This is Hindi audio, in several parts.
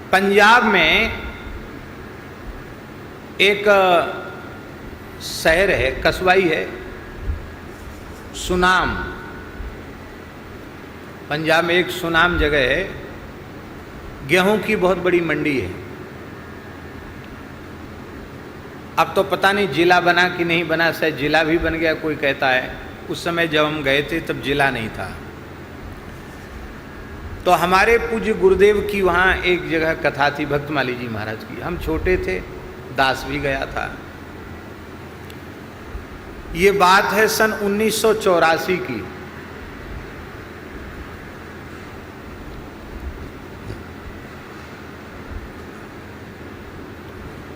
पंजाब में एक शहर है, कस्बाई है, सुनाम। पंजाब में एक सुनाम जगह है, गेहूं की बहुत बड़ी मंडी है। अब तो पता नहीं जिला बना कि नहीं बना, शायद जिला भी बन गया कोई कहता है। उस समय जब हम गए थे तब जिला नहीं था। तो हमारे पूज्य गुरुदेव की वहाँ एक जगह कथा थी, भक्तमाली जी महाराज की। हम छोटे थे, दास भी गया था। ये बात है सन 1984 की।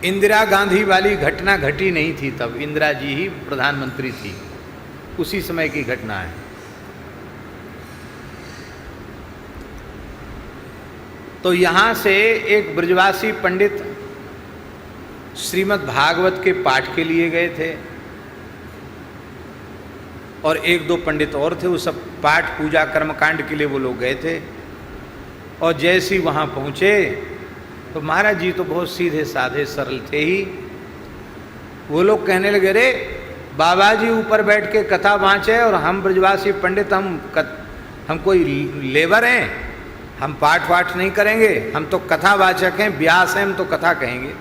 इंदिरा गांधी वाली घटना घटी नहीं थी तब, इंदिरा जी ही प्रधानमंत्री थी, उसी समय की घटना है। तो यहाँ से एक ब्रजवासी पंडित श्रीमद् भागवत के पाठ के लिए गए थे और एक दो पंडित और थे। वो सब पाठ पूजा कर्मकांड के लिए वो लोग गए थे। और जैसे ही वहाँ पहुँचे तो महाराज जी तो बहुत सीधे साधे सरल थे ही। वो लोग कहने लगे, रे बाबा जी ऊपर बैठ के कथा वाँचे और हम ब्रजवासी पंडित हम कोई लेबर हैं, हम पाठ वाठ नहीं करेंगे, हम तो कथा वाचक हैं, व्यास हैं, हम तो कथा कहेंगे।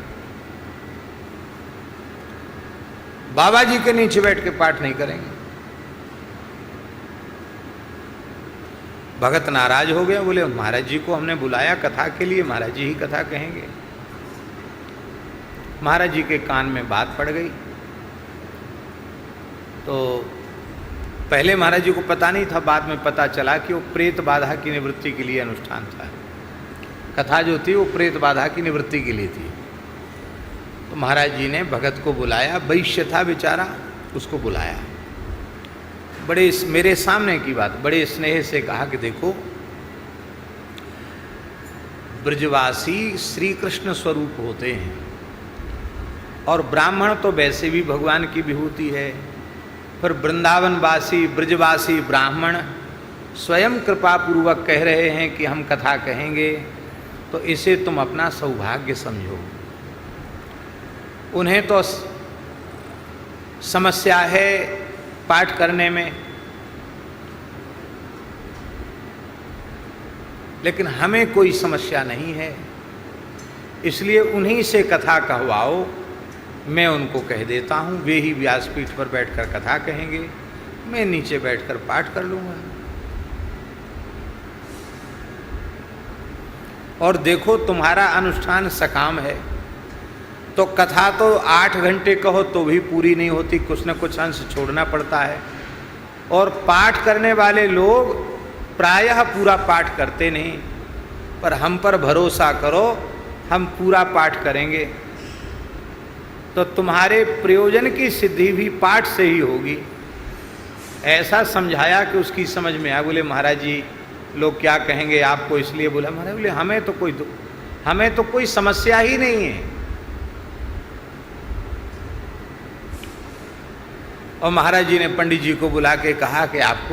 बाबा जी के नीचे बैठ के पाठ नहीं करेंगे। भगत नाराज हो गए, बोले महाराज जी को हमने बुलाया कथा के लिए, महाराज जी ही कथा कहेंगे। महाराज जी के कान में बात पड़ गई। तो पहले महाराज जी को पता नहीं था, बाद में पता चला कि वो प्रेत बाधा की निवृत्ति के लिए अनुष्ठान था। कथा जो थी वो प्रेत बाधा की निवृत्ति के लिए थी। तो महाराज जी ने भगत को बुलाया, वैश्य था बेचारा, उसको बुलाया। बड़े मेरे सामने की बात, बड़े स्नेह से कहा कि देखो, ब्रजवासी श्री कृष्ण स्वरूप होते हैं और ब्राह्मण तो वैसे भी भगवान की विभूति है, पर वृंदावनवासी ब्रजवासी ब्राह्मण स्वयं कृपा पूर्वक कह रहे हैं कि हम कथा कहेंगे, तो इसे तुम अपना सौभाग्य समझो। उन्हें तो समस्या है पाठ करने में, लेकिन हमें कोई समस्या नहीं है, इसलिए उन्हीं से कथा कहवाओ। मैं उनको कह देता हूँ, वे ही व्यासपीठ पर बैठकर कथा कहेंगे, मैं नीचे बैठकर पाठ कर लूँगा। और देखो तुम्हारा अनुष्ठान सकाम है, तो कथा तो 8 घंटे कहो तो भी पूरी नहीं होती, कुछ न कुछ अंश छोड़ना पड़ता है। और पाठ करने वाले लोग प्रायः पूरा पाठ करते नहीं, पर हम पर भरोसा करो, हम पूरा पाठ करेंगे, तो तुम्हारे प्रयोजन की सिद्धि भी पाठ से ही होगी। ऐसा समझाया कि उसकी समझ में आया। बोले महाराज जी लोग क्या कहेंगे आपको, इसलिए बोला। महाराज बोले हमें तो कोई समस्या ही नहीं है। और महाराज जी ने पंडित जी को बुला के कहा कि आप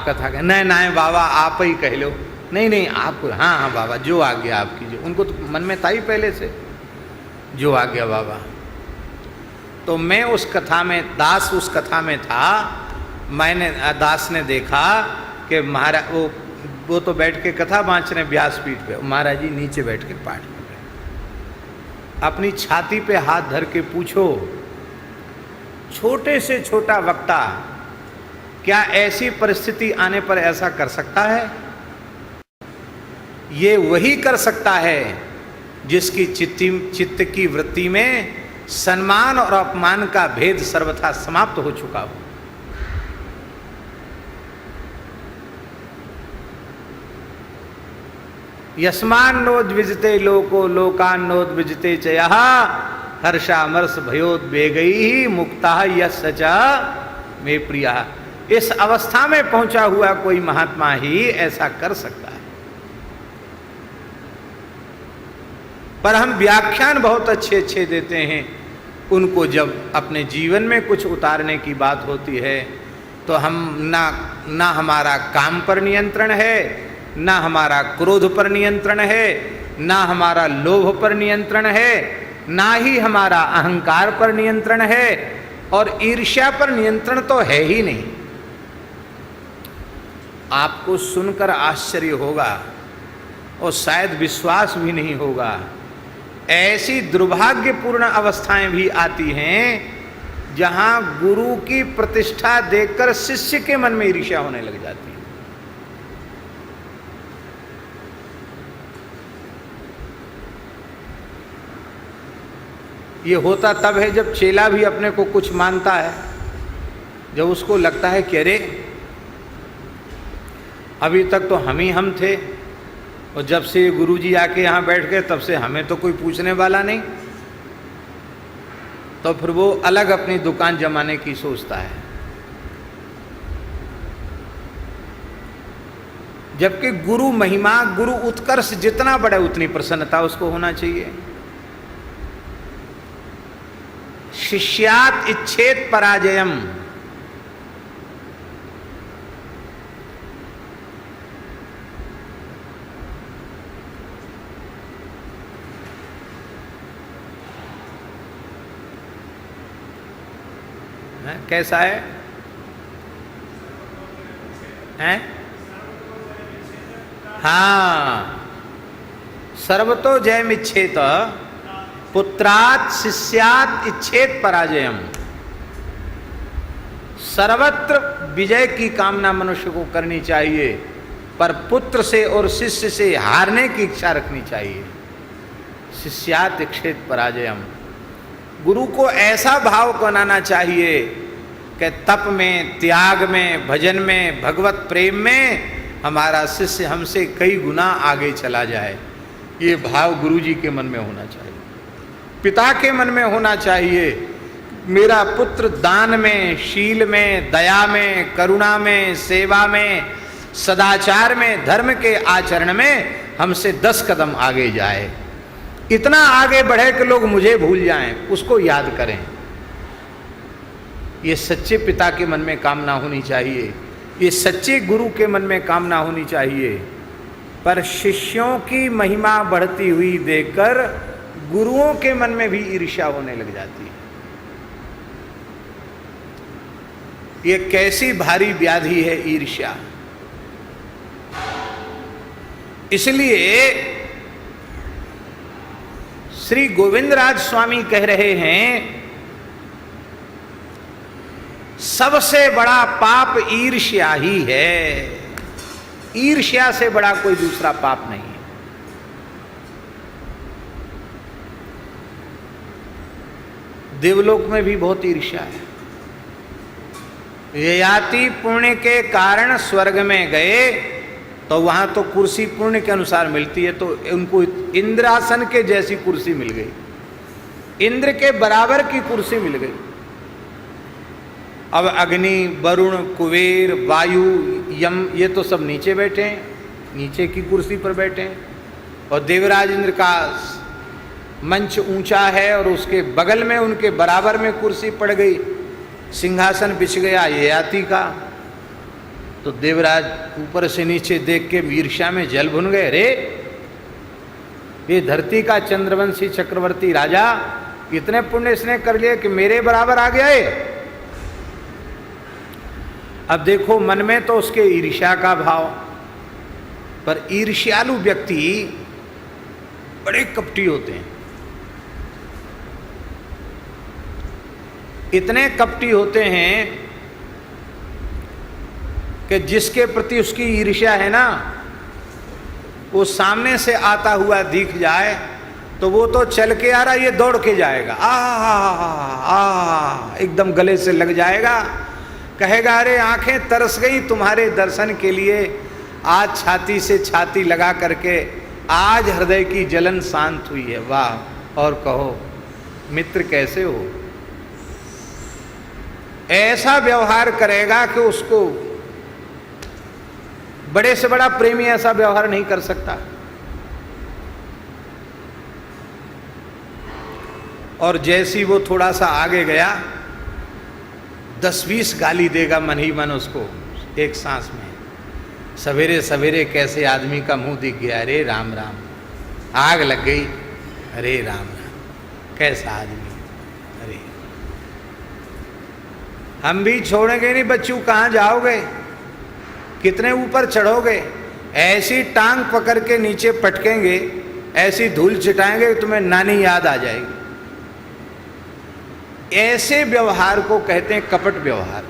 कथा कहें। नहीं बाबा आप ही कह लो। नहीं आपको, हाँ बाबा जो आ गया आपकी, जो उनको तो मन में था ही पहले से, जो आ गया बाबा। तो मैं उस कथा में, दास उस कथा में था, मैंने दास ने देखा कि महाराज वो तो बैठ के कथा बाँच रहे व्यासपीठ पे, महाराज जी नीचे बैठ के पाठ कर रहे। अपनी छाती पे हाथ धर के पूछो, छोटे से छोटा वक्ता क्या ऐसी परिस्थिति आने पर ऐसा कर सकता है? ये वही कर सकता है जिसकी चित्त की वृत्ति में सम्मान और अपमान का भेद सर्वथा समाप्त हो चुका हो। यस्मान्नोद्विजते लोको लोकान्नोद्विजते च यः हर्षामर्ष भयोद्वेगैः मुक्तः यस्य च मे प्रियः। इस अवस्था में पहुंचा हुआ कोई महात्मा ही ऐसा कर सकता है। पर हम व्याख्यान बहुत अच्छे अच्छे देते हैं, उनको जब अपने जीवन में कुछ उतारने की बात होती है तो हम ना हमारा काम पर नियंत्रण है, ना हमारा क्रोध पर नियंत्रण है, ना हमारा लोभ पर नियंत्रण है, ना ही हमारा अहंकार पर नियंत्रण है, और ईर्ष्या पर नियंत्रण तो है ही नहीं। आपको सुनकर आश्चर्य होगा और शायद विश्वास भी नहीं होगा, ऐसी दुर्भाग्यपूर्ण अवस्थाएं भी आती हैं जहां गुरु की प्रतिष्ठा देखकर शिष्य के मन में ईर्ष्या होने लग जाती है। ये होता तब है जब चेला भी अपने को कुछ मानता है, जब उसको लगता है कि अरे अभी तक तो हम थे और जब से गुरुजी आके यहाँ बैठ गए तब से हमें तो कोई पूछने वाला नहीं, तो फिर वो अलग अपनी दुकान जमाने की सोचता है। जबकि गुरु महिमा, गुरु उत्कर्ष जितना बढ़े उतनी प्रसन्नता उसको होना चाहिए। शिष्यात इच्छेत पराजयम, कैसा है? हैं? हाँ, सर्वतो जयमिच्छेत पुत्रात् शिष्यात् इच्छेत पराजयम। सर्वत्र विजय की कामना मनुष्य को करनी चाहिए, पर पुत्र से और शिष्य से हारने की इच्छा रखनी चाहिए। शिष्यात् इच्छेत पराजयम। गुरु को ऐसा भाव बनाना चाहिए कि तप में, त्याग में, भजन में, भगवत प्रेम में हमारा शिष्य हमसे कई गुना आगे चला जाए। ये भाव गुरु जी के मन में होना चाहिए, पिता के मन में होना चाहिए। मेरा पुत्र दान में, शील में, दया में, करुणा में, सेवा में, सदाचार में, धर्म के आचरण में हमसे 10 कदम आगे जाए। इतना आगे बढ़े कि लोग मुझे भूल जाएं, उसको याद करें। ये सच्चे पिता के मन में कामना होनी चाहिए, ये सच्चे गुरु के मन में कामना होनी चाहिए। पर शिष्यों की महिमा बढ़ती हुई देखकर गुरुओं के मन में भी ईर्ष्या होने लग जाती है। ये कैसी भारी व्याधि है ईर्ष्या। इसलिए श्री गोविंदराज स्वामी कह रहे हैं, सबसे बड़ा पाप ईर्ष्या ही है। ईर्ष्या से बड़ा कोई दूसरा पाप नहीं है। देवलोक में भी बहुत ईर्ष्या है। ययाति पुण्य के कारण स्वर्ग में गए तो वहां तो कुर्सी पुण्य के अनुसार मिलती है, तो उनको इंद्रासन के जैसी कुर्सी मिल गई, इंद्र के बराबर की कुर्सी मिल गई। अब अग्नि, वरुण, कुबेर, वायु, यम, ये तो सब नीचे बैठे हैं, नीचे की कुर्सी पर बैठे हैं, और देवराज इंद्र का मंच ऊंचा है और उसके बगल में उनके बराबर में कुर्सी पड़ गई, सिंहासन बिछ गया ययाति का। तो देवराज ऊपर से नीचे देख के ईर्ष्या में जल भुन गए। रे, ये धरती का चंद्रवंशी चक्रवर्ती राजा इतने पुण्य इसने कर लिए कि मेरे बराबर आ गया है। अब देखो, मन में तो उसके ईर्ष्या का भाव, पर ईर्ष्यालु व्यक्ति बड़े कपटी होते हैं। इतने कपटी होते हैं कि जिसके प्रति उसकी ईर्ष्या है ना, वो सामने से आता हुआ दिख जाए तो वो तो चल के आ रहा, ये दौड़ के जाएगा, एकदम गले से लग जाएगा, कहेगा अरे आंखें तरस गई तुम्हारे दर्शन के लिए, आज छाती से छाती लगा करके आज हृदय की जलन शांत हुई है, वाह। और कहो मित्र कैसे हो, ऐसा व्यवहार करेगा कि उसको बड़े से बड़ा प्रेमी ऐसा व्यवहार नहीं कर सकता। और जैसी वो थोड़ा सा आगे गया 10-20 गाली देगा मन ही मन उसको एक सांस में। सवेरे सवेरे कैसे आदमी का मुंह दिख गया, अरे राम राम, आग लग गई, अरे राम राम, कैसा आदमी, अरे। हम भी छोड़ेंगे नहीं बच्चू, कहाँ जाओगे, कितने ऊपर चढ़ोगे, ऐसी टांग पकड़ के नीचे पटकेंगे, ऐसी धूल छिटाएंगे कि तुम्हें नानी याद आ जाएगी। ऐसे व्यवहार को कहते हैं कपट व्यवहार।